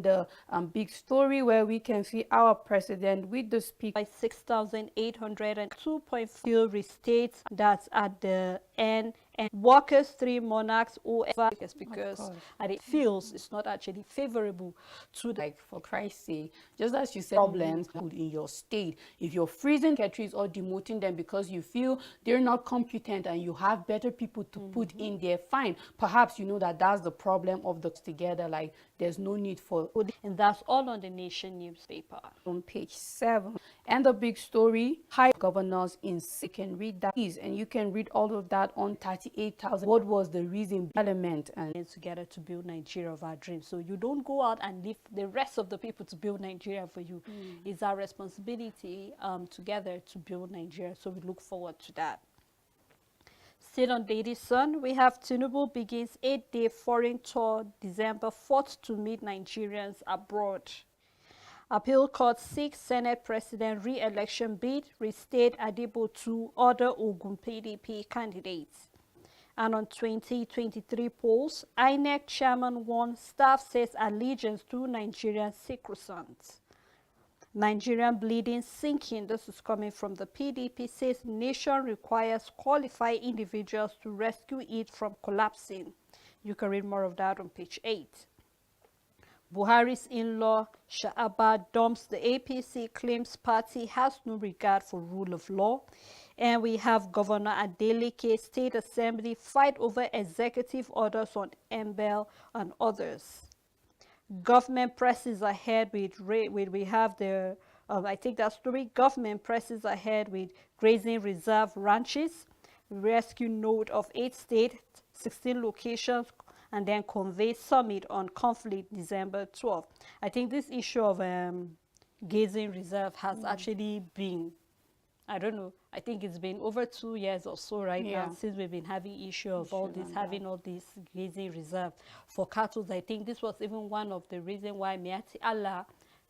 the big story where we can see our president with the speaker by 6,802 restates that's at the end, and workers 3 monarchs over because it feels it's not actually favorable to the, like, for Christ's sake, just as you said, problems in your state. If you're freezing secretaries or demoting them because you feel they're not competent and you have better people to put in there, fine. Perhaps you know that that's the problem of the together. Like, there's no need for, and that's all on the Nation newspaper. on page 7. And the big story, high governors in sick, can read that, and you can read all of that on 38,000. What was the reason? Parliament and together to build Nigeria of our dreams. So you don't go out and leave the rest of the people to build Nigeria for you. It's our responsibility together to build Nigeria. So we look forward to that. Still on Daily Sun, we have Tinubu begins 8-day foreign tour December 4th to meet Nigerians abroad. Appeal Court seeks Senate President re-election bid, restate Adibo to other Ogun PDP candidates. And on 2023 polls, INEC chairman warns staff says allegiance to Nigerian sacrosanct. Nigerian bleeding sinking, this is coming from the PDP, says nation requires qualified individuals to rescue it from collapsing. You can read more of that on page 8. Buhari's in-law, Sha'aba, dumps the APC, claims party has no regard for rule of law. And we have Governor Adeleke, State Assembly, fight over executive orders on MBL and others. Government presses ahead with we have the, I think that story, government presses ahead with grazing reserve ranches, rescue note of 8 states, 16 locations, and then convey summit on conflict December 12th. I think this issue of grazing reserve has actually been, I don't know, I think it's been over 2 years or so now since we've been having issue of all this, having all this grazing reserve for cattle. I think this was even one of the reasons why Miati Allah,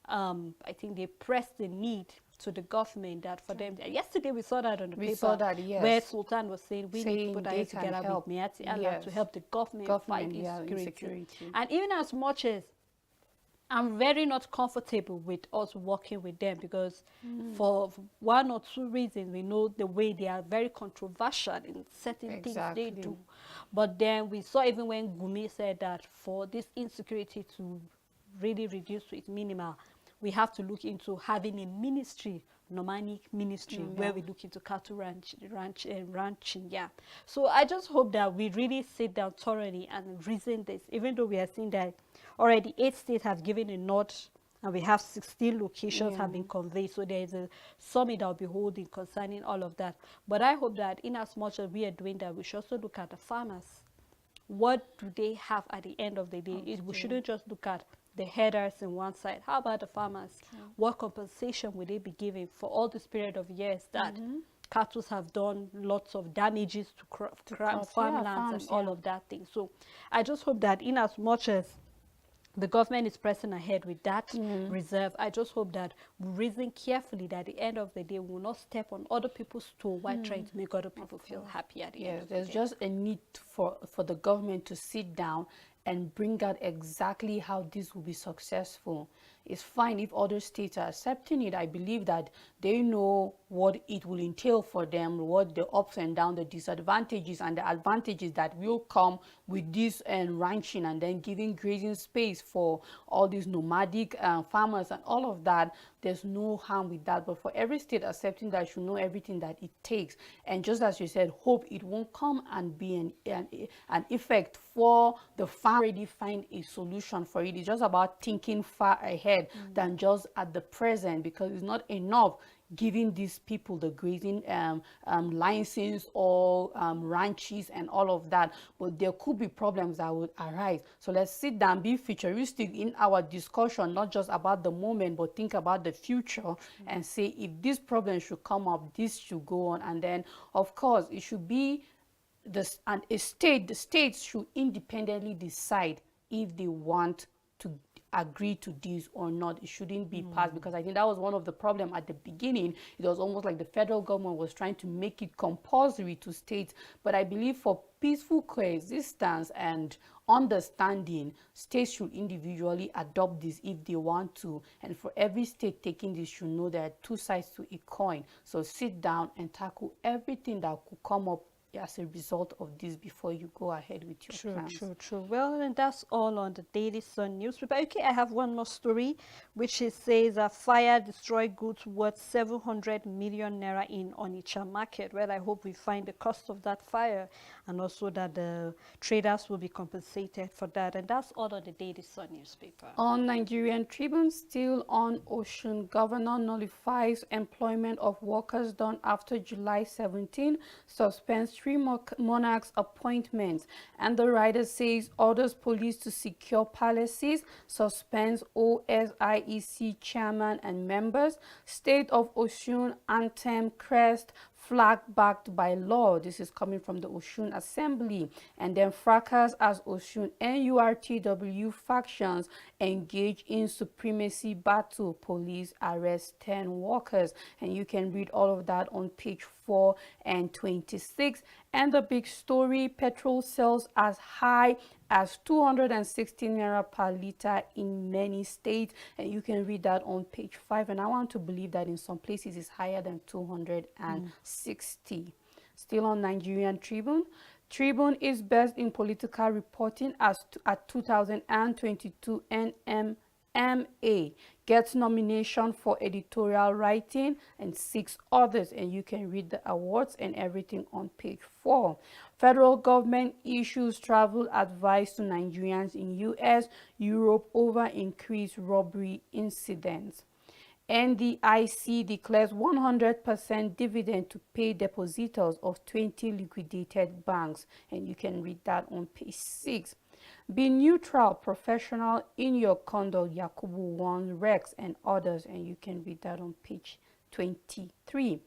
I think they pressed the need to the government that for them. Yesterday we saw that on the paper, where Sultan was saying we need to put our heads together with Miati Allah to help the government fight insecurity. And even as much as I'm very not comfortable with us working with them, because for 1 or 2 reasons, we know the way they are very controversial in certain things they do. But then we saw even when Gumi said that for this insecurity to really reduce to its minimal, we have to look into having a ministry, nomadic ministry, where we look into cattle ranching. So I just hope that we really sit down thoroughly and reason this, even though we are seeing that already 8 states have given a nod and we have 16 locations have been conveyed. So there is a summit I'll be holding concerning all of that. But I hope that in as much as we are doing that, we should also look at the farmers. What do they have at the end of the day? We shouldn't just look at the headers on one side. How about the farmers? What compensation will they be given for all this period of years that cattle have done lots of damages to farmlands and all of that thing? So I just hope that in as much as the government is pressing ahead with that reserve, I just hope that we reason carefully that at the end of the day we will not step on other people's toe while trying to make other people feel happy at the end of the day. There's just a need for the government to sit down and bring out exactly how this will be successful. It's fine if other states are accepting it. I believe that they know what it will entail for them, what the ups and downs, the disadvantages and the advantages that will come with this and ranching and then giving grazing space for all these nomadic farmers and all of that. There's no harm with that. But for every state accepting that, should know everything that it takes. And just as you said, hope it won't come and be an effect for the farm. Already find a solution for it. It's just about thinking far ahead than just at the present, because it's not enough giving these people the grazing license or ranches and all of that, but there could be problems that would arise. So let's sit down, be futuristic in our discussion, not just about the moment, but think about the future and say, if this problem should come up, this should go on. And then of course it should be the states should independently decide if they want to agree to this or not. It shouldn't be passed, because I think that was one of the problems at the beginning. It was almost like the federal government was trying to make it compulsory to states. But I believe for peaceful coexistence and understanding, states should individually adopt this if they want to. And for every state taking this should know there are two sides to a coin. So sit down and tackle everything that could come up as a result of this before you go ahead with your plans. True. Well, and that's all on the Daily Sun newspaper. Okay, I have one more story, which it says a fire destroyed goods worth 700 million naira in Onitsha market. Well, I hope we find the cost of that fire, and also that the traders will be compensated for that. And that's all on the Daily Sun newspaper. On Nigerian Tribune, still on Ocean, governor nullifies employment of workers done after July 17, suspends three monarchs' appointments, and the writer says orders police to secure palaces, suspends OSIEC chairman and members, state of Osun anthem crest, flag backed by law. This is coming from the Osun Assembly. And then fracas as Osun NURTW factions engage in supremacy battle. Police arrest 10 workers. And you can read all of that on page 4 and 26. And the big story, petrol sells as high as 260 naira per liter in many states, and you can read that on page 5. And I want to believe that in some places it's higher than 260. Still on Nigerian Tribune, Tribune is best in political reporting at 2022 NMMA, gets nomination for editorial writing and 6 others, and you can read the awards and everything on page 4. Federal government issues travel advice to Nigerians in US, Europe over increased robbery incidents. NDIC declares 100% dividend to pay depositors of 20 liquidated banks, and you can read that on page 6. Be neutral, professional in your conduct, Yakubu 1, Rex, and others, and you can read that on page 23.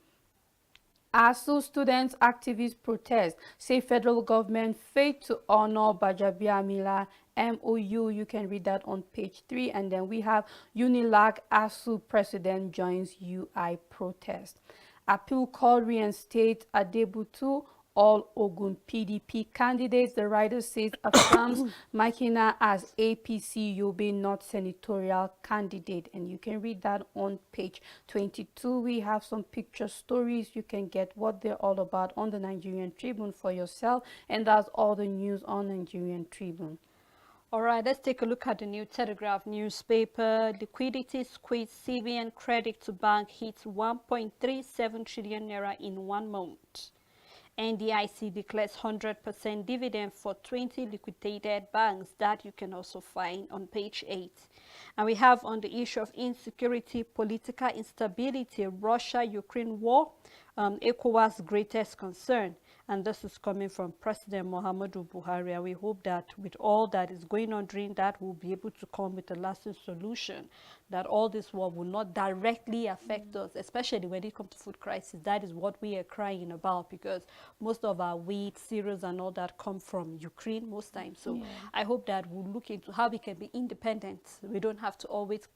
ASU students activists protest, say federal government failed to honor Bajabiamila MOU. You can read that on page 3. And then we have Unilag ASU president joins UI protest. Appeal call reinstate Adebutu all Ogun PDP candidates. The writer says affirms Makina as APC Yobe not senatorial candidate, and you can read that on page 22. We have some picture stories. You can get what they're all about on the Nigerian Tribune for yourself, and that's all the news on Nigerian Tribune. All right, let's take a look at the New Telegraph newspaper. Liquidity squeeze, CBN credit to bank hits 1.37 trillion naira in 1 month. NDIC declares 100% dividend for 20 liquidated banks. That you can also find on page 8. And we have on the issue of insecurity, political instability, Russia-Ukraine war, ECOWAS' greatest concern. And this is coming from President Muhammadu Buhari. And we hope that with all that is going on during that, we'll be able to come with a lasting solution, that all this war will not directly affect us, especially when it comes to food crisis. That is what we are crying about, because most of our wheat, cereals, and all that come from Ukraine most times. So I hope that we'll look into how we can be independent. We don't have to always,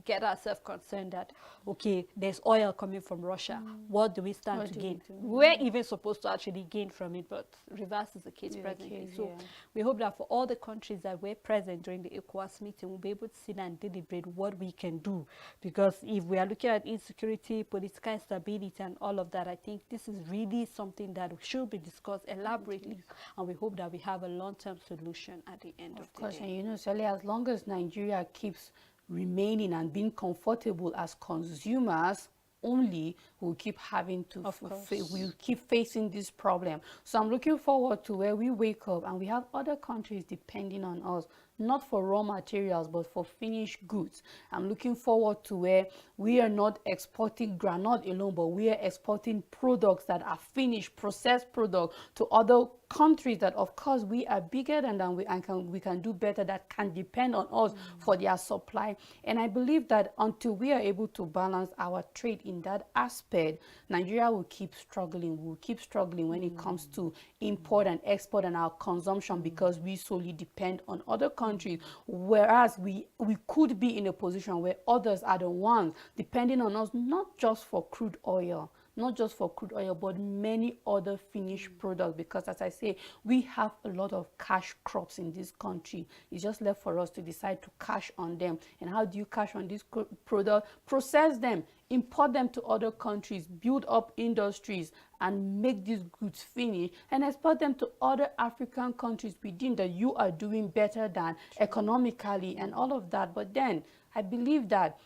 get ourselves concerned that, okay, there's oil coming from Russia. What do we stand to gain? We're even supposed to actually gain from it, but reverse is the case presently. So we hope that for all the countries that were present during the ECOWAS meeting, we'll be able to sit and deliberate what we can do, because if we are looking at insecurity, political instability, and all of that, I think this is really something that should be discussed elaborately, and we hope that we have a long-term solution at the end of the day. And you know, Sally, as long as Nigeria keeps remaining and being comfortable as consumers only, will keep having to we'll keep facing this problem. So I'm looking forward to where we wake up and we have other countries depending on us, not for raw materials but for finished goods. I'm looking forward to where we are not exporting granite alone, but we are exporting products that are finished, processed products to other countries that, of course, we are bigger than them, we can do better, that can depend on us for their supply. And I believe that until we are able to balance our trade in that aspect, Nigeria will keep struggling. We'll keep struggling when it comes to import and export and our consumption, because we solely depend on other countries, whereas we could be in a position where others are the ones depending on us, not just for crude oil, not just for crude oil, but many other finished products. Because as I say, we have a lot of cash crops in this country. It's just left for us to decide to cash on them. And how do you cash on this product? Process them, import them to other countries, build up industries, and make these goods finish and export them to other African countries within that you are doing better than economically and all of that. But then I believe that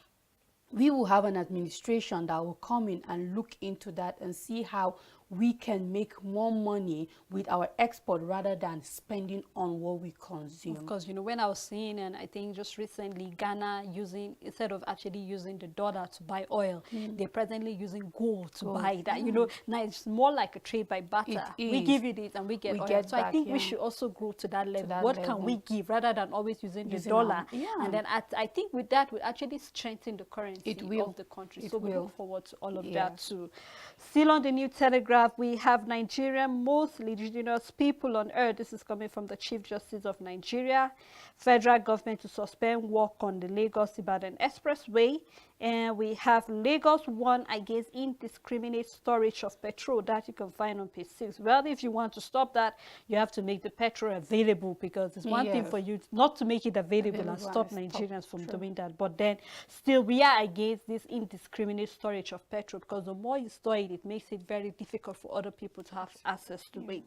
we will have an administration that will come in and look into that and see how we can make more money with our export rather than spending on what we consume. Of course, you know, when I was seeing, and I think just recently, Ghana using, instead of actually using the dollar to buy oil, they're presently using gold to buy that. You know, now it's more like a trade by barter. We give you this and we get oil. So I think we should also grow to that level. What can we give rather than always using the dollar? And then I think with that, we actually strengthen the currency of the country. So we look forward to all of that too. Still on the New Telegraph, we have Nigeria, most indigenous people on earth. This is coming from the Chief Justice of Nigeria. Federal government to suspend work on the Lagos-Ibadan Expressway. And we have Lagos warn against indiscriminate storage of petrol. That you can find on page 6. Well, if you want to stop that, you have to make the petrol available, because it's one thing for you not to make it available and stop Nigerians from doing that. But then still, we are against this indiscriminate storage of petrol, because the more you store it, it makes it very difficult for other people to have access to it.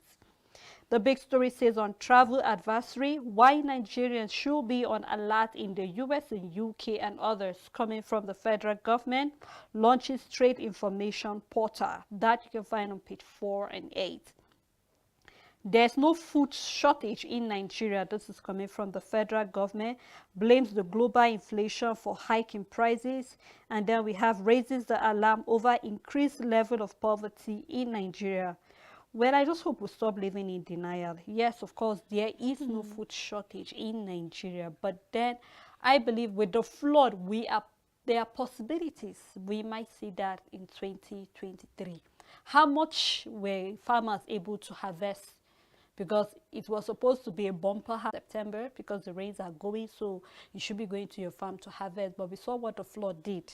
The big story says on travel advisory, why Nigerians should be on alert in the US and UK and others, coming from the federal government, launches trade information portal. That you can find on page 4 and 8. There's no food shortage in Nigeria. This is coming from the federal government. Blames the global inflation for hiking prices. And then we have raises the alarm over increased level of poverty in Nigeria. Well, I just hope we stop living in denial. Yes, of course, there is no food shortage in Nigeria. But then I believe with the flood, there are possibilities. We might see that in 2023. How much were farmers able to harvest? Because it was supposed to be a bumper September, because the rains are going, so you should be going to your farm to harvest. But we saw what the flood did.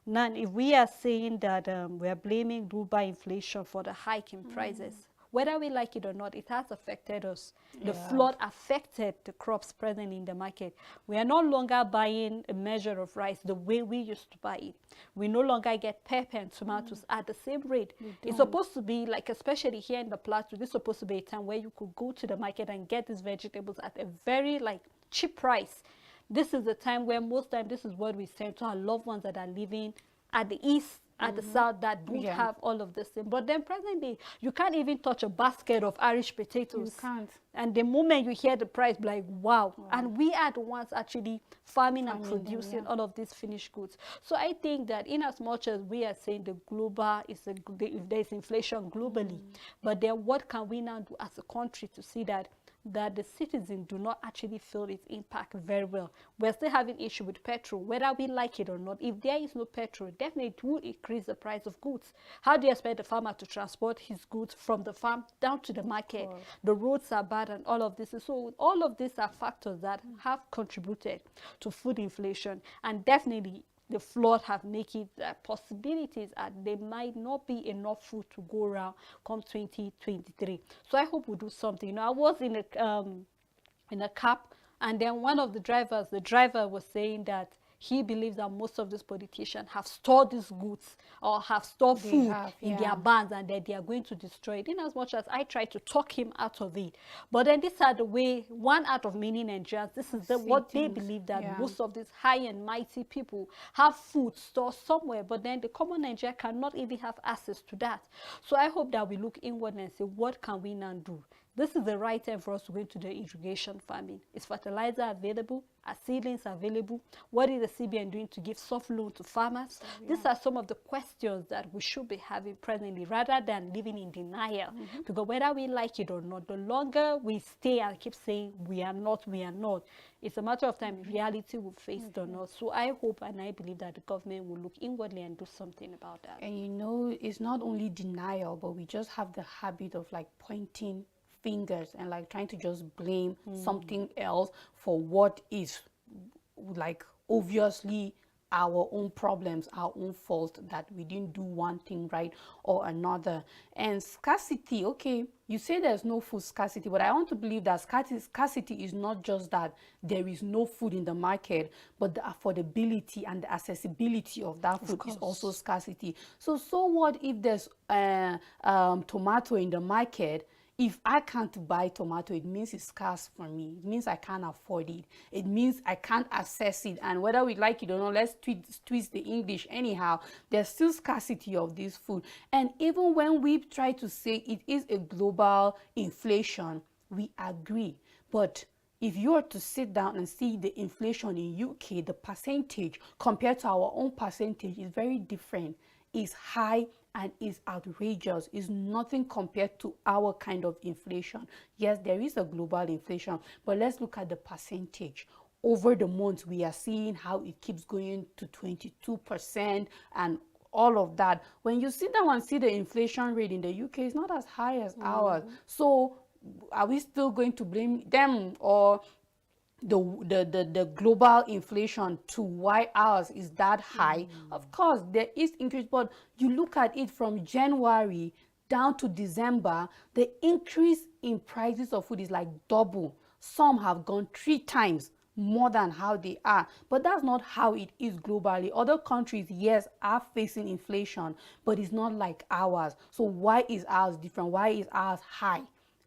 Now, if we are saying that we are blaming global inflation for the hike in prices, whether we like it or not, it has affected us. The flood affected the crops present in the market. We are no longer buying a measure of rice the way we used to buy it. We no longer get pepper and tomatoes at the same rate. It's supposed to be like, especially here in the plateau, this is supposed to be a time where you could go to the market and get these vegetables at a very cheap price. This is the time where most time this is what we send to our loved ones that are living at the east, at the south, that don't have all of this thing. But then presently, you can't even touch a basket of Irish potatoes. You can't. And the moment you hear the price, like, wow. And we are the ones actually farming and producing all of these finished goods. So I think that in as much as we are saying the global is if there's inflation globally, but then what can we now do as a country to see that the citizens do not actually feel its impact very well? We're still having issue with petrol, whether we like it or not. If there is no petrol, definitely it will increase the price of goods. How do you expect the farmer to transport his goods from the farm down to the market? The roads are bad and all of this. So all of these are factors that have contributed to food inflation, and definitely the flood have made it possibilities that there might not be enough food to go around come 2023. So I hope we do something. You know, I was in a cab, and then one of the driver was saying that he believes that most of these politicians have stored these goods or have stored food in their barns, and that they are going to destroy it. In as much as I try to talk him out of it, but then these are the way, one out of many Nigerians, this is what they believe, that most of these high and mighty people have food stored somewhere, but then the common Nigerian cannot even have access to that. So I hope that we look inward and say, what can we now do? This is the right time for us to go into the irrigation farming. Is fertilizer available? Are seedlings available? What is the CBN doing to give soft loan to farmers? These are some of the questions that we should be having presently, rather than living in denial. Because whether we like it or not, the longer we stay and keep saying we are not, it's a matter of time reality will face it or not. So I hope and I believe that the government will look inwardly and do something about that. And you know, it's not only denial, but we just have the habit of pointing fingers and trying to just blame something else for what is obviously our own problems, our own fault, that we didn't do one thing right or another. And scarcity, okay, you say there's no food scarcity, but I want to believe that scarcity is not just that there is no food in the market, but the affordability and the accessibility of that food is also scarcity. So what if there's tomato in the market? If I can't buy tomato, it means it's scarce for me. It means I can't afford it. It means I can't access it. And whether we like it or not, let's twist the English anyhow, there's still scarcity of this food. And even when we try to say it is a global inflation, we agree. But if you are to sit down and see the inflation in UK, the percentage compared to our own percentage is very different. Is high and is outrageous, is nothing compared to our kind of inflation. Yes, there is a global inflation, but let's look at the percentage. Over the months, we are seeing how it keeps going to 22% and all of that. When you sit down and see the inflation rate in the UK, it's not as high as ours. So are we still going to blame them or the global inflation to why ours is that high? Of course there is increase, but you look at it from January down to December, the increase in prices of food is like double. Some have gone 3 times more than how they are, but that's not how it is globally. Other countries, yes, are facing inflation, but it's not like ours. So why is ours different? Why is ours high?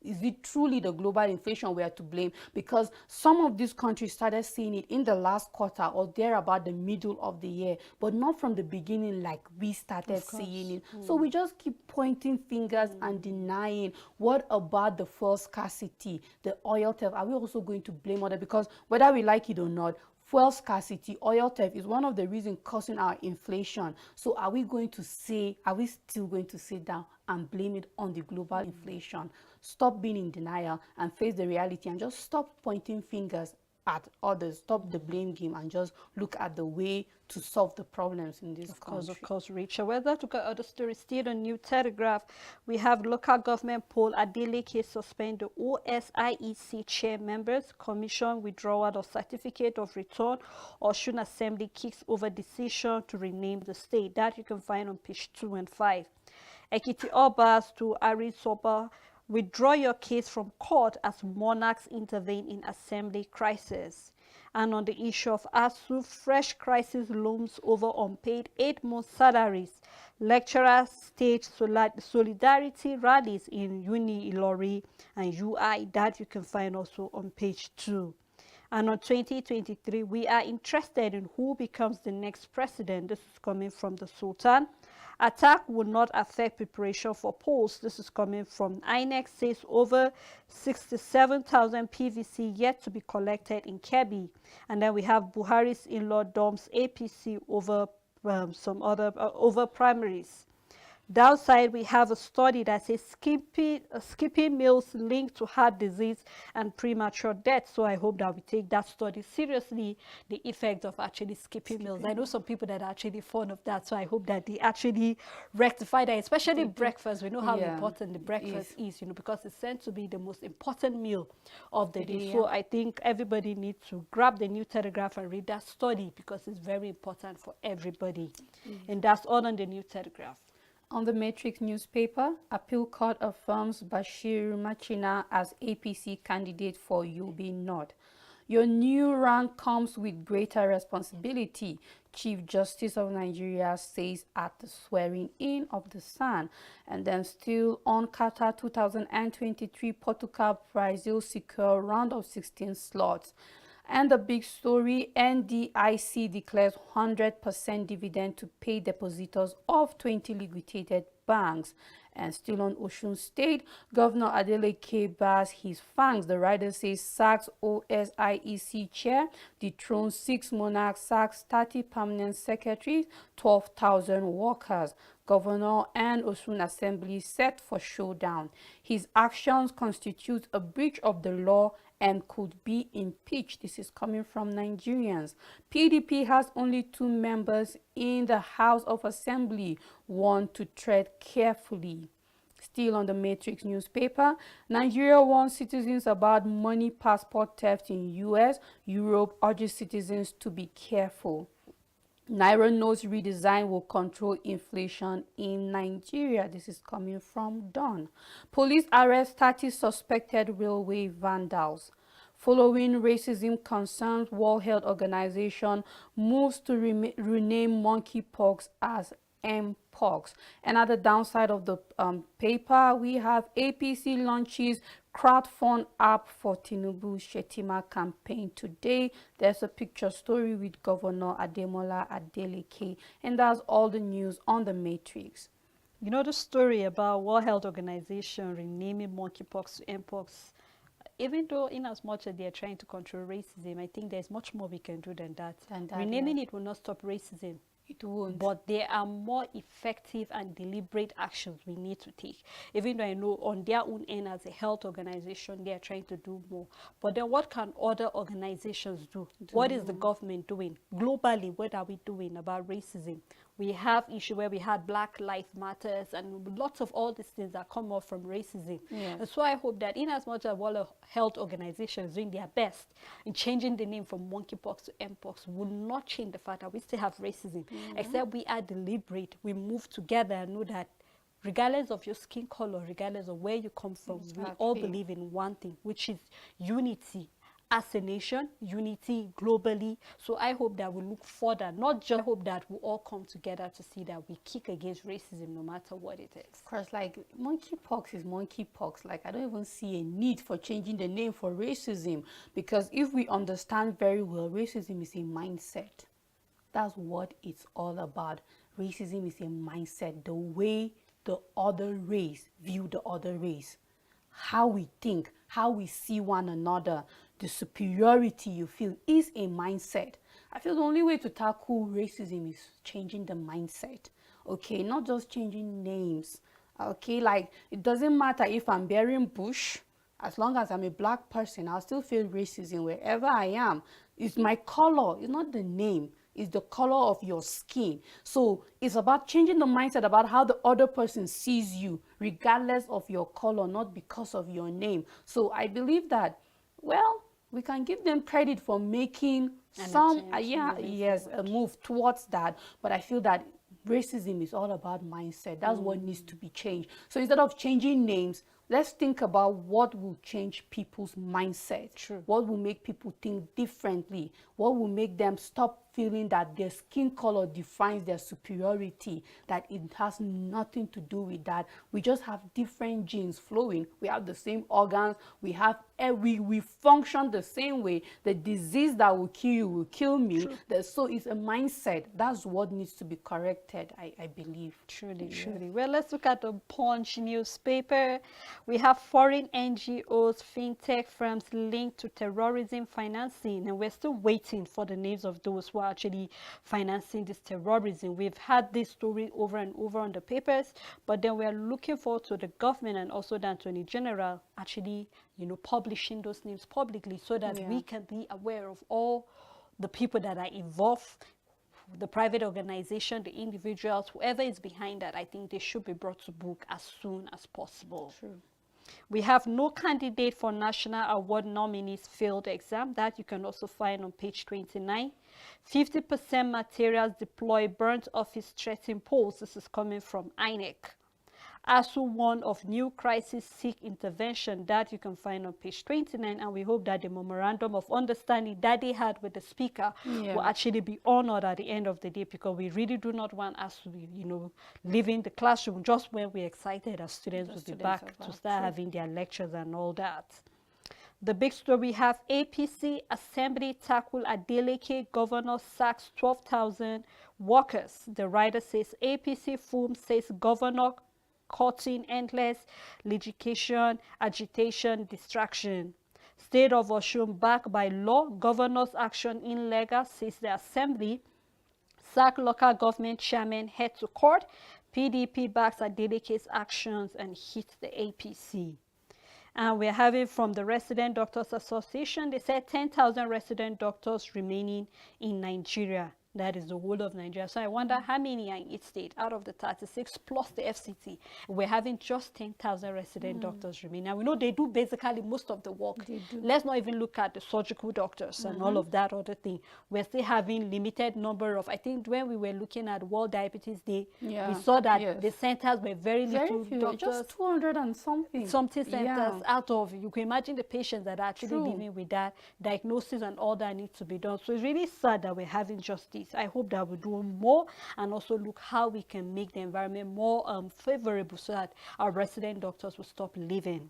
Is it truly the global inflation we are to blame? Because some of these countries started seeing it in the last quarter or there about the middle of the year, but not from the beginning like we started seeing it. So we just keep pointing fingers and denying. What about the fuel scarcity, the oil theft? Are we also going to blame other? Because whether we like it or not, fuel scarcity, oil theft is one of the reasons causing our inflation. So are we still going to sit down and blame it on the global inflation? Stop being in denial and face the reality, and just stop pointing fingers at others. Stop the blame game and just look at the way to solve the problems in this country. Of course, Rachel. Well, let's look at other stories. Still on New Telegraph, we have local government poll Adeleke suspend the OSIEC chair members, commission withdrawal of certificate of return, Osun Assembly kicks over decision to rename the state. That you can find on page 2 and 5. Ekiti Obas to Arisoba, withdraw your case from court as monarchs intervene in assembly crisis. And on the issue of ASU, fresh crisis looms over unpaid 8-month salaries. Lecturers stage solidarity rallies in Uni Ilori and UI. That you can find also on page 2. And on 2023, we are interested in who becomes the next president. This is coming from the Sultan. Attack will not affect preparation for polls. This is coming from INEC, says over 67,000 PVC yet to be collected in Kebbi. And then we have Buhari's in-law dumps APC over over primaries. Downside, we have a study that says skipping meals linked to heart disease and premature death. So I hope that we take that study seriously, the effect of actually skipping meals. I know some people that are actually fond of that, so I hope that they actually rectify that, especially breakfast. We know how important the breakfast is, you know, because it's said to be the most important meal of the day. So I think everybody needs to grab the New Telegraph and read that study because it's very important for everybody. And that's all on the New Telegraph. On the Matrix newspaper, appeal court affirms Bashir Machina as APC candidate for UB North. Your new rank comes with greater responsibility, Chief Justice of Nigeria says at the swearing in of the San. And then still on Qatar 2023 Portugal Brazil secure round of 16 slots. And the big story, NDIC declares 100% dividend to pay depositors of 20 liquidated banks. And still on Osun State, Governor Adeleke bars his fangs. The rider says sacks OSIEC chair, dethrones 6 monarchs, sacks 30 permanent secretaries, 12,000 workers. Governor and Osun Assembly set for showdown. His actions constitute a breach of the law and could be impeached. This is coming from Nigerians. PDP has only 2 members in the House of Assembly, one to tread carefully. Still on the Matrix newspaper, Nigeria warns citizens about money passport theft in US. Europe urges citizens to be careful. Naira notes redesign will control inflation in Nigeria. This is coming from Dawn. Police arrest 30 suspected railway vandals. Following racism concerns, World Health Organization moves to rename monkeypox as Mpox. Another downside of the paper, we have APC launches crowdfund app for Tinubu Shetima campaign today. There's a picture story with Governor Ademola Adeleke, and that's all the news on the Matrix. You know the story about World Health Organization renaming monkeypox to Mpox. Even though in as much as they are trying to control racism, I think there's much more we can do than that. Renaming it will not stop racism. It won't. But there are more effective and deliberate actions we need to take. Even though I know on their own end as a health organization, they are trying to do more. But then what can other organizations do? What is the government doing? Globally, what are we doing about racism? We have issue where we had Black Lives Matters and lots of all these things that come up from racism. Yes. And so I hope that in as much as World Health Organization is doing their best in changing the name from monkeypox to mpox, will not change the fact that we still have racism. Except we are deliberate. We move together and know that regardless of your skin color, regardless of where you come from, we all believe in one thing, which is unity. As a nation, unity globally. So I hope that we look further, not just hope that we all come together to see that we kick against racism no matter what it is. Of course, like monkeypox is monkeypox. Like I don't even see a need for changing the name for racism, because if we understand very well, racism is a mindset. That's what it's all about. Racism is a mindset, the way the other race view the other race, how we think, how we see one another, the superiority you feel is a mindset. I feel the only way to tackle racism is changing the mindset. Okay, not just changing names. Okay, like it doesn't matter if I'm bearing bush, as long as I'm a black person, I'll still feel racism wherever I am. It's my color, it's not the name. Is the color of your skin. So it's about changing the mindset about how the other person sees you, regardless of your color, not because of your name. So I believe that, well, we can give them credit for making a move towards that. But I feel that racism is all about mindset. That's what needs to be changed. So instead of changing names, let's think about what will change people's mindset. True. What will make people think differently? What will make them stop feeling that their skin color defines their superiority, that it has nothing to do with that. We just have different genes flowing. We have the same organs. We function the same way. The disease that will kill you will kill me. So it's a mindset. That's what needs to be corrected, I believe. Truly. Well, let's look at the Punch newspaper. We have foreign NGOs, fintech firms linked to terrorism financing, and we're still waiting for the names of those who are actually financing this terrorism. We've had this story over and over on the papers, but then we're looking forward to the government and also the Attorney General actually, publishing those names publicly so that we can be aware of all the people that are involved, the private organization, the individuals, whoever is behind that. I think they should be brought to book as soon as possible. True. We have no candidate for National Award nominees failed exam. That you can also find on page 29. 50% materials deploy burnt office threatening polls. This is coming from INEC. ASU warned of new crisis seek intervention. That you can find on page 29, and we hope that the memorandum of understanding that they had with the speaker will actually be honored at the end of the day, because we really do not want us to be, leaving the classroom just when we're excited as students will be back to start having their lectures and all that. The big story, we have APC Assembly tackle Adeleke, governor sacks 12,000 workers. The writer says APC FUM says governor cutting endless litigation, agitation, distraction. State of Osun backed by law, governor's action illegal, says the assembly. Sack local government chairman head to court. PDP backs Adeleke's actions and hit the APC. And we're having from the Resident Doctors Association, they said 10,000 resident doctors remaining in Nigeria. That is the whole of Nigeria. So I wonder how many are in each state out of the 36 plus the FCT. We're having just 10,000 resident doctors remaining. Now we know they do basically most of the work. They do. Let's not even look at the surgical doctors and all of that other thing. We're still having limited number of, I think when we were looking at World Diabetes Day, we saw that the centers were very little few, doctors. just 200 and something. Something centers out of, you can imagine the patients that are actually living with that diagnosis and all that needs to be done. So it's really sad that we're having just this. I hope that we do more and also look how we can make the environment more favorable so that our resident doctors will stop leaving.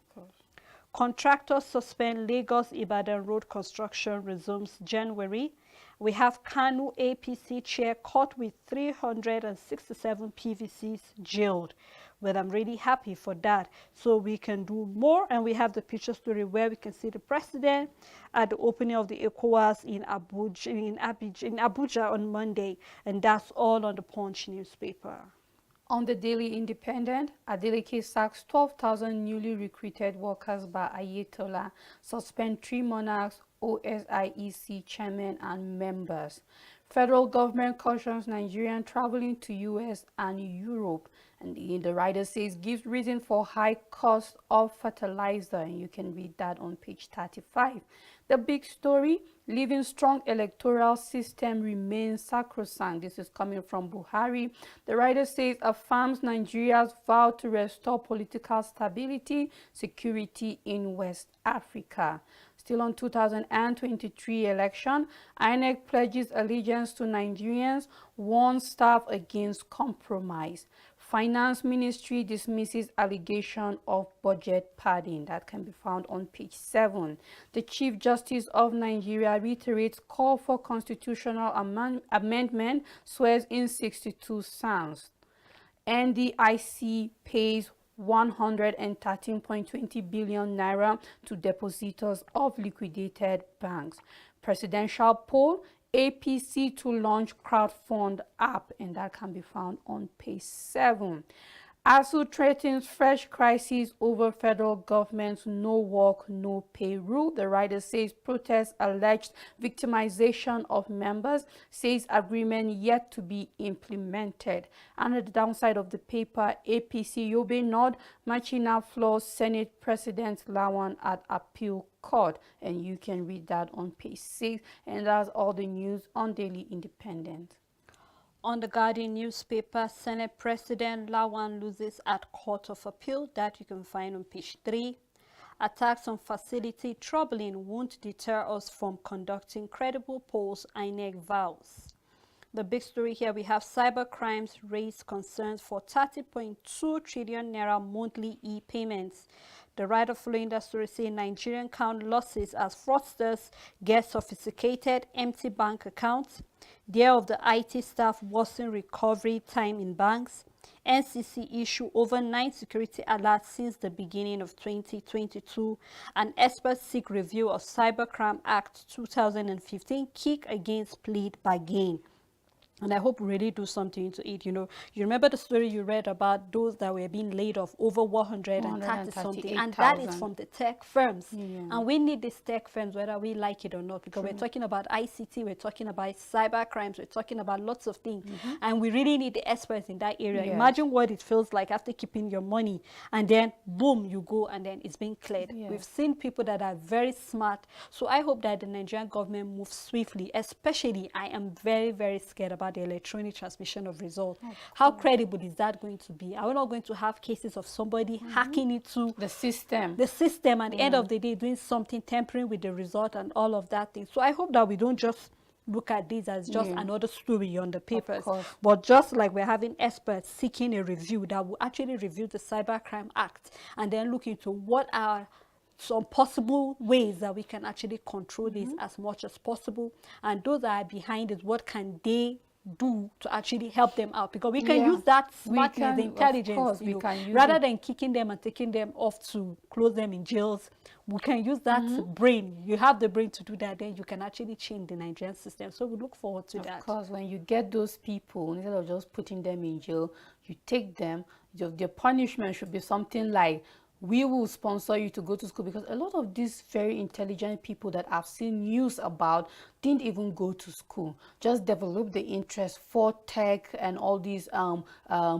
Contractors suspend Lagos-Ibadan road construction resumes January. We have Kanu APC chair caught with 367 PVCs jailed. Well, I'm really happy for that. So we can do more, and we have the picture story where we can see the president at the opening of the ECOWAS in Abuja on Monday, and that's all on the Punch newspaper. On the Daily Independent, Adeleke sacks 12,000 newly recruited workers by Ayatollah, suspend 3 monarchs, OSIEC chairman and members. Federal government cautions Nigerian traveling to US and Europe. And the writer says gives reason for high cost of fertilizer. And you can read that on page 35. The big story, living strong electoral system remains sacrosanct. This is coming from Buhari. The writer says affirms Nigeria's vow to restore political stability, security in West Africa. Still on 2023 election, INEC pledges allegiance to Nigerians, warns staff against compromise. Finance Ministry dismisses allegation of budget padding. That can be found on page 7. The Chief Justice of Nigeria reiterates call for constitutional amendment, swears in 62 sounds. NDIC pays 113.20 billion naira to depositors of liquidated banks. Presidential poll, APC to launch crowdfund app, and that can be found on page 7. ASU threatens fresh crisis over federal government's no work, no pay rule. The writer says protests alleged victimization of members, says agreement yet to be implemented. And at the downside of the paper, APC Yobe Nod, Machina floors Senate President Lawan at appeal court. And you can read that on page 6. And that's all the news on Daily Independent. On the Guardian newspaper, Senate President Lawan loses at Court of Appeal. That you can find on page 3. Attacks on facility troubling won't deter us from conducting credible polls, INEC vows. The big story here, we have cyber crimes raise concerns for 30.2 trillion naira monthly e-payments. The writer following that story saying Nigerian count losses as fraudsters get sophisticated empty bank accounts. There of the IT staff worsen recovery time in banks. NCC issue over 9 security alerts since the beginning of 2022. And experts seek review of Cybercrime Act 2015, kick against plead bargain. And I hope we really do something to it. You know, you remember the story you read about those that were being laid off, over 130 something, and that is from the tech firms. And we need these tech firms whether we like it or not, because we're talking about ICT, we're talking about cyber crimes, we're talking about lots of things, and we really need the experts in that area. Imagine what it feels like after keeping your money and then boom, you go and then it's being cleared. We've seen people that are very smart. So I hope that the Nigerian government moves swiftly. Especially, I am very, very scared about the electronic transmission of results. How credible is that going to be? Are we not going to have cases of somebody hacking into the system at the end of the day, doing something, tampering with the result and all of that thing? So I hope that we don't just look at this as just another story on the papers, but just like we're having experts seeking a review that will actually review the Cybercrime Act and then look into what are some possible ways that we can actually control this as much as possible, and those that are behind it, what can they do to actually help them out, because we can use that smartness, intelligence, you know, rather than kicking them and taking them off to close them in jails. We can use that brain. You have the brain to do that, then you can actually change the Nigerian system. So we look forward to that. Of course, when you get those people, instead of just putting them in jail, you take them, their punishment should be something like we will sponsor you to go to school, because a lot of these very intelligent people that I've seen news about didn't even go to school, just developed the interest for tech and all these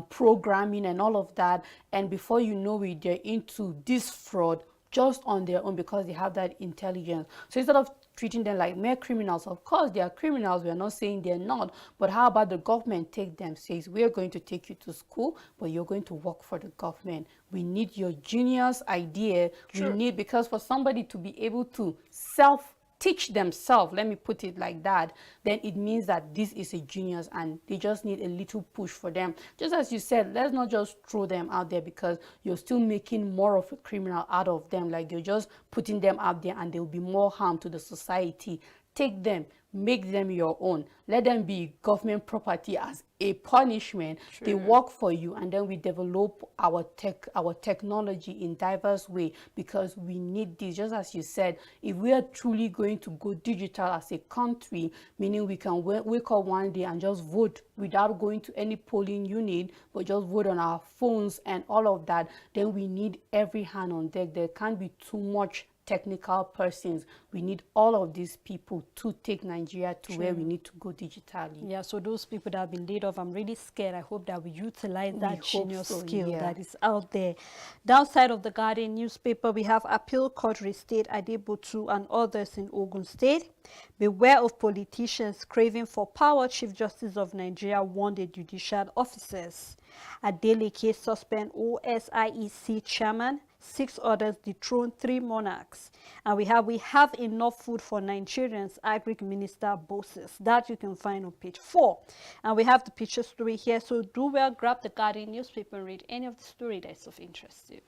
programming and all of that, and before you know it, they're into this fraud just on their own because they have that intelligence. So instead of treating them like mere criminals, of course they are criminals, we are not saying they're not, but how about the government take them, says we are going to take you to school, but you're going to work for the government. We need your genius idea. True. We need, because for somebody to be able to self teach themselves, let me put it like that, then it means that this is a genius and they just need a little push for them. Just as you said, let's not just throw them out there, because you're still making more of a criminal out of them. Like, you're just putting them out there and they'll be more harm to the society. Take them, make them your own, let them be government property as a punishment. True. They work for you, and then we develop our technology in diverse way, because we need this. Just as you said, if we are truly going to go digital as a country, meaning we can wake up one day and just vote without going to any polling unit, but just vote on our phones and all of that, then we need every hand on deck. There can't be too much technical persons. We need all of these people to take Nigeria to where we need to go digitally. Yeah, so those people that have been laid off, I'm really scared. I hope that we utilize that genius skill that is out there. Downside of the Guardian newspaper, we have appeal court restate Adebutu and others in Ogun State. Beware of politicians craving for power, Chief Justice of Nigeria warned the judicial officers. Adeleke suspend OSIEC chairman. 6 others dethrone 3 monarchs. And we have enough food for Nigerians, Agric Minister boasts. That you can find on page 4. And we have the picture story here. So do well, grab the Guardian newspaper and read any of the story that is of interest to you.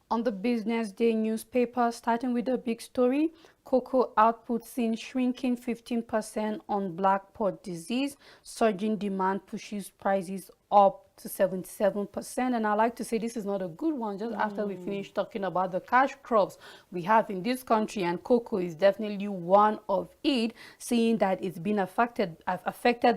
On the Business Day newspaper, starting with the big story, cocoa output seen shrinking 15% on black pod disease. Surging demand pushes prices up to 77%. And I like to say this is not a good one, just after we finish talking about the cash crops we have in this country, and cocoa is definitely one of it, seeing that it's been affected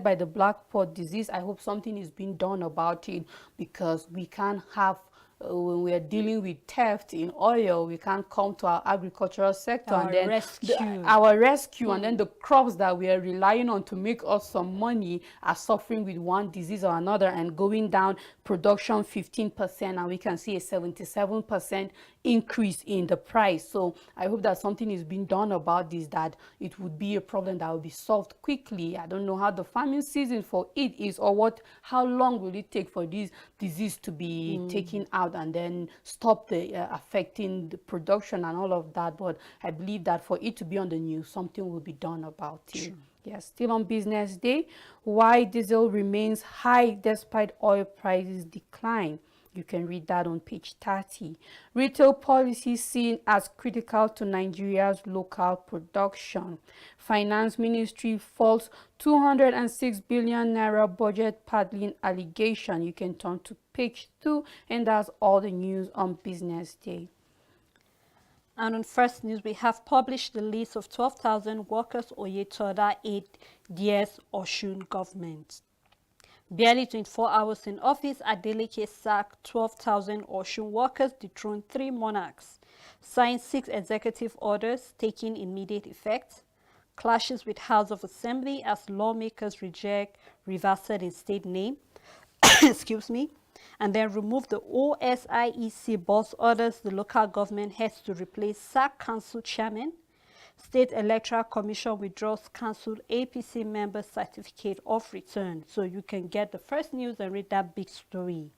by the black pod disease. I hope something is being done about it, because we can't have when we are dealing with theft in oil, we can't come to our agricultural sector and then our rescue and then the crops that we are relying on to make us some money are suffering with one disease or another and going down production 15%, and we can see a 77% increase in the price. So I hope that something is being done about this, that it would be a problem that will be solved quickly. I don't know how the farming season for it is, or how long will it take for this disease to be taken out and then stop the affecting the production and all of that. But I believe that for it to be on the news, something will be done about it. Sure. Yes, still on Business Day, why diesel remains high despite oil prices decline. You can read that on page 30. Retail policy seen as critical to Nigeria's local production. Finance Ministry falls 206 billion naira budget paddling allegation. You can turn to page 2, and that's all the news on Business Day. And on First News, we have published the list of 12,000 workers Oyetola 8 years Osun government. Barely 24 hours in office, Adeleke sacked 12,000 Osun workers, dethroned 3 monarchs, signed 6 executive orders taking immediate effect, clashes with House of Assembly as lawmakers reject reversal in state name, excuse me, and then remove the OSIEC boss orders the local government has to replace SAC council chairman. State Electoral Commission withdraws cancelled APC member certificate of return. So you can get the First News and read that big story.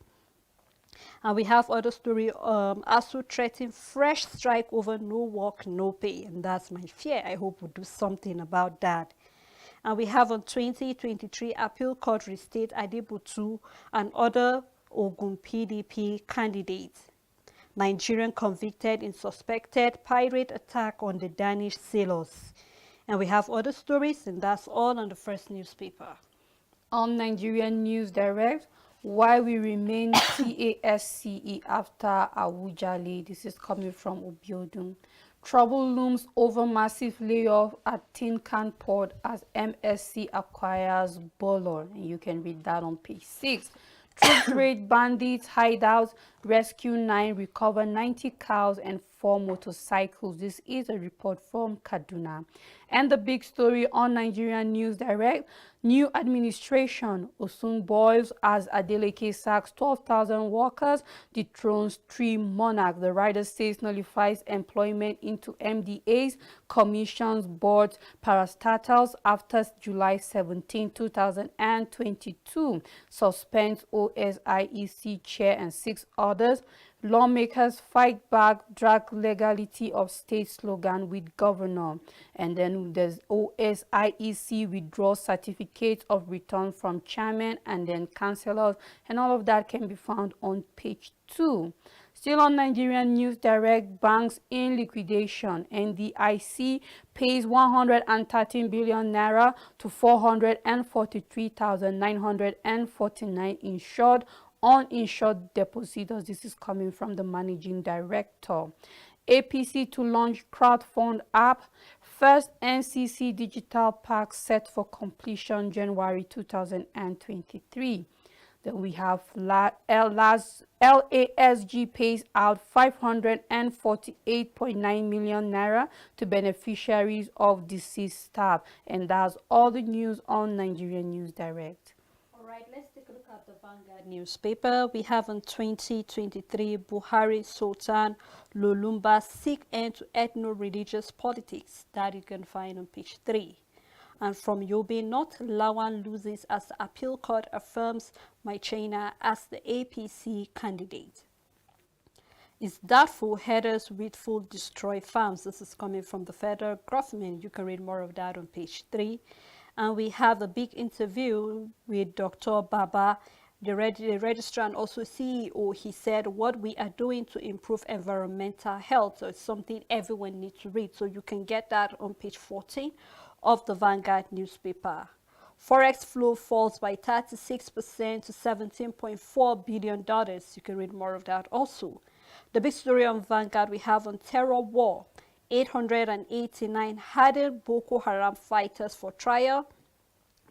And we have other story, ASU threatening fresh strike over no work, no pay. And that's my fear. I hope we'll do something about that. And we have on 2023 appeal court restate Adebutu and other Ogun PDP candidates. Nigerian convicted in suspected pirate attack on the Danish sailors. And we have other stories, and that's all on the First newspaper. On Nigerian News Direct, why we remain TASCE after Awujale. This is coming from Obiodun. Trouble looms over massive layoff at Tin Can Port as MSC acquires Bolor. And you can read that on page 6. Troops raid bandits, hideouts, rescue 9, recover 90 cows and 4 motorcycles. This is a report from Kaduna. And the big story on Nigerian News Direct, new administration, Osun boils as Adeleke sacks 12,000 workers, dethrones 3 monarchs. The rider says nullifies employment into MDAs, commissions, boards, parastatals after July 17, 2022. Suspends OSIEC chair and 6 others. Lawmakers fight back drag legality of state slogan with governor. And then there's OSIEC withdraws certificate of return from chairman and then councillors. And all of that can be found on page 2. Still on Nigerian News Direct, banks in liquidation. NDIC pays 113 billion naira to 443,949 insured, uninsured depositors. This is coming from the managing director. APC to launch crowdfund app. First NCC digital park set for completion January 2023. Then we have LASG pays out 548.9 million naira to beneficiaries of deceased staff. And that's all the news on Nigerian News Direct. All right, let's take a look at the Vanguard newspaper. We have in 2023, Buhari Sultan Lulumba seek end to ethno-religious politics. That you can find on page 3. And from Yobe North, Lawan loses as the appeal court affirms China as the APC candidate. Is doubtful headers with full destroy farms. This is coming from the federal government. You can read more of that on page 3. And we have a big interview with Dr. Baba, the registrar and also CEO. He said what we are doing to improve environmental health. So it's something everyone needs to read. So you can get that on page 14 of the Vanguard newspaper. Forex flow falls by 36% to $17.4 billion. You can read more of that also. The big story on Vanguard we have on terror war. 889 hardened Boko Haram fighters for trial.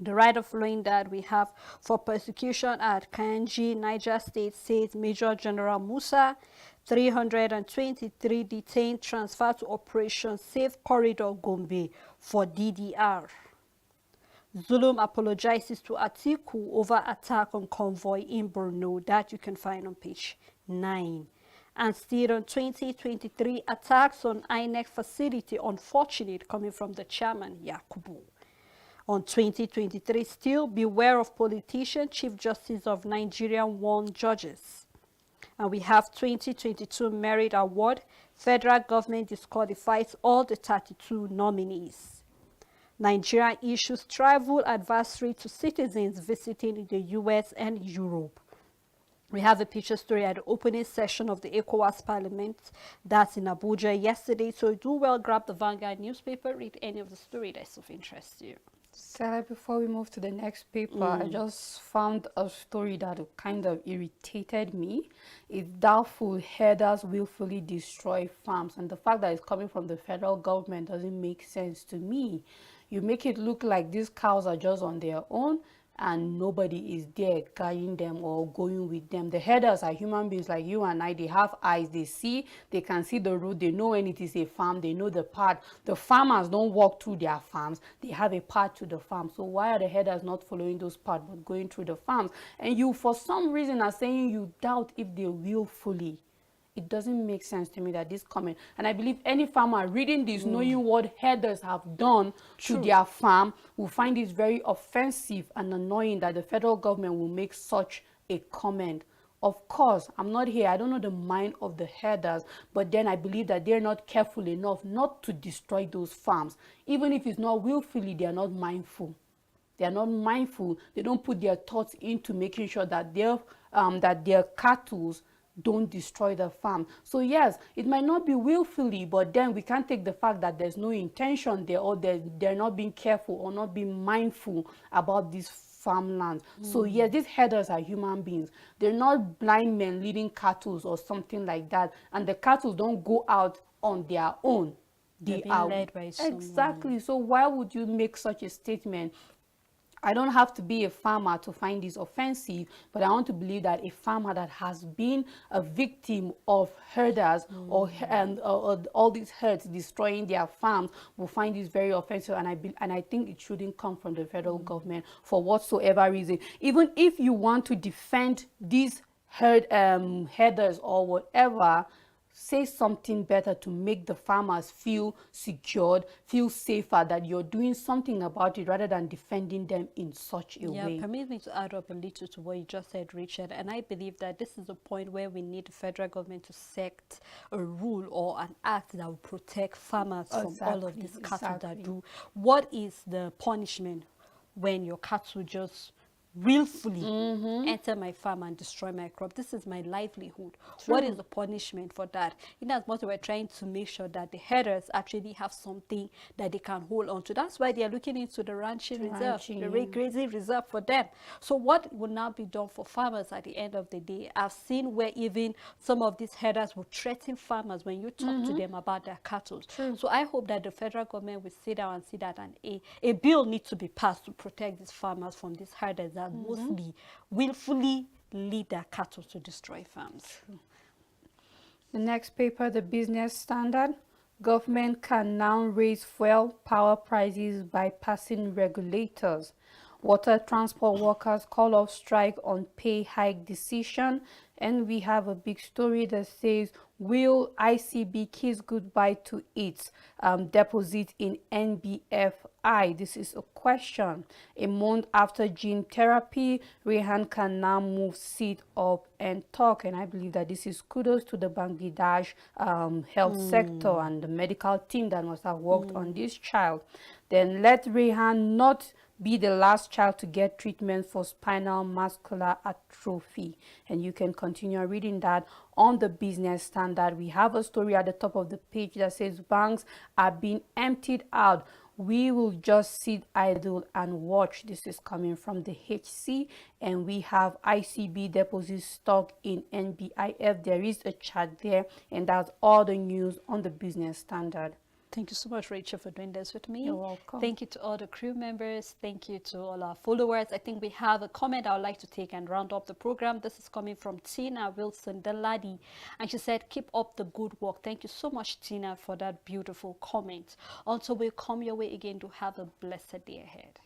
The writer following that we have for persecution at Kanji, Niger State, says Major General Musa. 323 detained transferred to Operation Safe Corridor Gombe for DDR. Zulum apologizes to Atiku over attack on convoy in Borno. That you can find on page 9. And still on 2023, attacks on INEC facility, unfortunate, coming from the chairman, Yakubu. On 2023, still beware of politician, Chief Justice of Nigeria warned judges. And we have 2022 Merit Award. Federal government disqualifies all the 32 nominees. Nigeria issues travel advisory to citizens visiting the US and Europe. We have a picture story at the opening session of the ECOWAS Parliament. That's in Abuja yesterday. So do well, grab the Vanguard newspaper, read any of the story that's of interest to you. Sarah, before we move to the next paper, I just found a story that kind of irritated me. It's doubtful herders willfully destroy farms, and the fact that it's coming from the federal government doesn't make sense to me. You make it look like these cows are just on their own and nobody is there guiding them or going with them. The herders are human beings like you and I. They have eyes, they see, they can see the road, they know when it is a farm, they know the path. The farmers don't walk through their farms, they have a path to the farm. So why are the herders not following those paths but going through the farms? And you, for some reason, are saying you doubt if they willfully. It doesn't make sense to me that this comment, and I believe any farmer reading this, knowing what herders have done to their farm, will find it very offensive and annoying that the federal government will make such a comment. Of course, I'm not here, I don't know the mind of the herders, but then I believe that they're not careful enough not to destroy those farms. Even if it's not willfully, they are not mindful. They are not mindful. They don't put their thoughts into making sure that their cattle don't destroy the farm. So yes, it might not be willfully, but then we can't take the fact that there's no intention there, or they're not being careful or not being mindful about these farmlands. So yes, these herders are human beings. They're not blind men leading cattle or something like that, and the cattle don't go out on their own. They're being led by someone. Exactly. So why would you make such a statement? I don't have to be a farmer to find this offensive, but I want to believe that a farmer that has been a victim of herders or all these herds destroying their farms will find this very offensive, and I think it shouldn't come from the federal government for whatsoever reason. Even if you want to defend these herders or whatever, say something better to make the farmers feel secured, feel safer, that you're doing something about it rather than defending them in such a way. Permit me to add up a little to what you just said, Richard. And I believe that this is a point where we need the federal government to set a rule or an act that will protect farmers from all of these cattle that do. What is the punishment when your cattle just willfully enter my farm and destroy my crop? This is my livelihood. True. What is the punishment for that? In as much as we're trying to make sure that the herders actually have something that they can hold on to. That's why they are looking into the ranching reserve, the grazing reserve for them. So what will now be done for farmers at the end of the day? I've seen where even some of these herders will threaten farmers when you talk to them about their cattle. So I hope that the federal government will sit down and see that a bill needs to be passed to protect these farmers from these herders that mostly willfully lead their cattle to destroy farms. The next paper, the Business Standard. Government can now raise fuel power prices by passing regulators. Water transport workers call off strike on pay hike decision. And we have a big story that says, will ICB kiss goodbye to its deposit in NBFI? This is a question. A month after gene therapy, Rehan can now move, sit up and talk. And I believe that this is kudos to the Bangladesh health sector and the medical team that must have worked on this child. Then let Rehan not be the last child to get treatment for spinal muscular atrophy. And you can continue reading that on the Business Standard. We have a story at the top of the page that says banks are being emptied out. We will just sit idle and watch. This is coming from the HC. And we have ICB deposit stock in NBIF. There is a chart there, and that's all the news on the Business Standard. Thank you so much, Rachel, for doing this with me. You're welcome. Thank you to all the crew members. Thank you to all our followers. I think we have a comment I would like to take and round up the program. This is coming from Tina Wilson Deladi. And she said, keep up the good work. Thank you so much, Tina, for that beautiful comment. Until we come your way again, to have a blessed day ahead.